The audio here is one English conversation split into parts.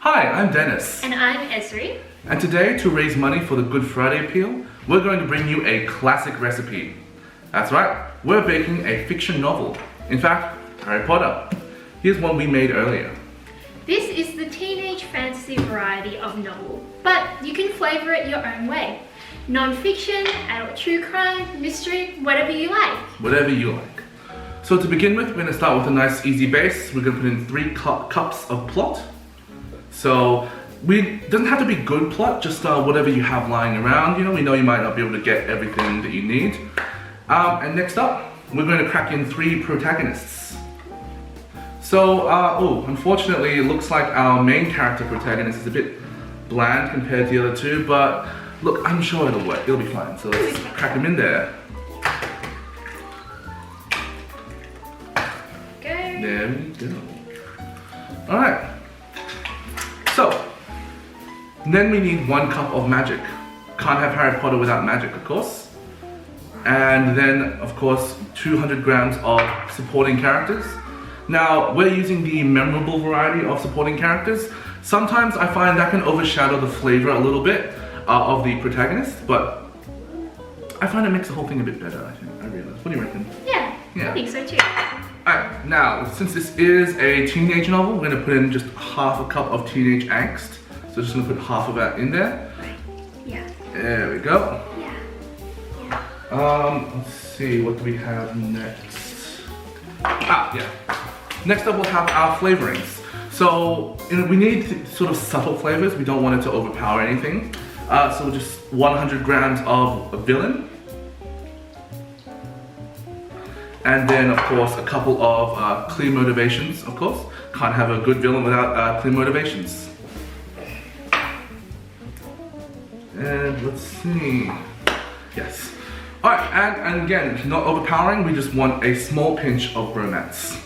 Hi, I'm Dennis. And I'm Esri. And today, to raise money for the Good Friday appeal, we're going to bring you a classic recipe. That's right, we're baking a fiction novel. In fact, Harry Potter. Here's one we made earlier. This is the teenage fantasy variety of novel, but you can flavor it your own way. Non-fiction, adult true crime, mystery, whatever you like. Whatever you like. So to begin with, we're going to start with a nice easy base. We're going to put in 3 cups of plot. So it doesn't have to be good plot, just whatever you have lying around. You know, we know you might not be able to get everything that you need. And next up, we're going to crack in 3 protagonists. So, unfortunately, it looks like our main character protagonist is a bit bland compared to the other 2, but look, I'm sure it'll work. It'll be fine. So let's crack them in there. There we go. Alright. So, then we need 1 cup of magic. Can't have Harry Potter without magic, of course. And then, of course, 200 grams of supporting characters. Now, we're using the memorable variety of supporting characters. Sometimes I find that can overshadow the flavor a little bit of the protagonist, but I find it makes the whole thing a bit better, I realize. What do you reckon? Yeah, I think so too. Alright, now, since this is a teenage novel, we're going to put in just half a cup of teenage angst. So just going to put half of that in there. Yeah. There we go. Yeah. Let's see, what do we have next? Yeah. Next up we'll have our flavorings. So, we need sort of subtle flavors. We don't want it to overpower anything. So just 100 grams of villain. And then, of course, a couple of clear motivations, of course. Can't have a good villain without clear motivations. And let's see. Yes. Alright, and again, not overpowering, we just want a small pinch of romance.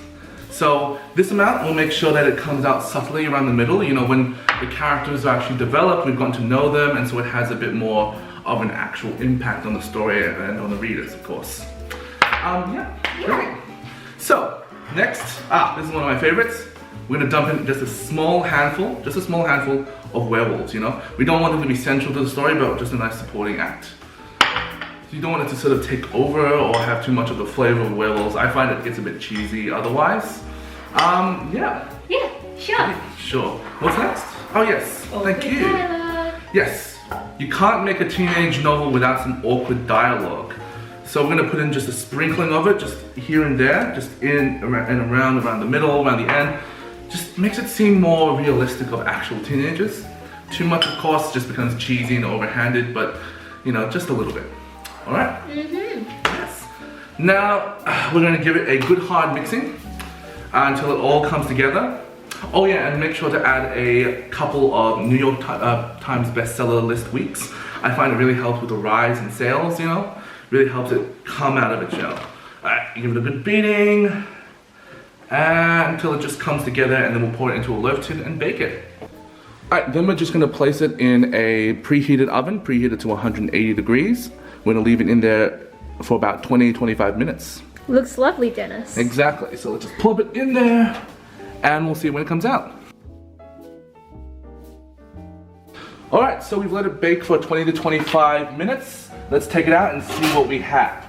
So this amount will make sure that it comes out subtly around the middle. You know, when the characters are actually developed, we've gotten to know them, and so it has a bit more of an actual impact on the story and on the readers, of course. Great. So, next, this is one of my favorites. We're gonna dump in just a small handful of werewolves, you know? We don't want them to be central to the story, but just a nice supporting act. So you don't want it to sort of take over or have too much of the flavor of werewolves. I find it gets a bit cheesy otherwise. Yeah. Yeah, sure. Sure. What's next? Oh yes, thank you. Dialogue. Yes, you can't make a teenage novel without some awkward dialogue. So we're gonna put in just a sprinkling of it, just here and there, just in and around the middle, around the end. Just makes it seem more realistic of actual teenagers. Too much, of course, just becomes cheesy and overhanded, but you know, just a little bit. All right? Yes. Now, we're gonna give it a good hard mixing until it all comes together. Oh yeah, and make sure to add a couple of New York Times bestseller list weeks. I find it really helps with the rise in sales, you know? Really helps it come out of its shell. Alright, give it a good beating until it just comes together, and then we'll pour it into a loaf tin and bake it. Alright, then we're just gonna place it in a preheated oven, preheated to 180 degrees. We're gonna leave it in there for about 20-25 minutes. Looks lovely, Dennis. Exactly, so let's just plop it in there and we'll see when it comes out. Alright, so we've let it bake for 20 to 25 minutes. Let's take it out and see what we have.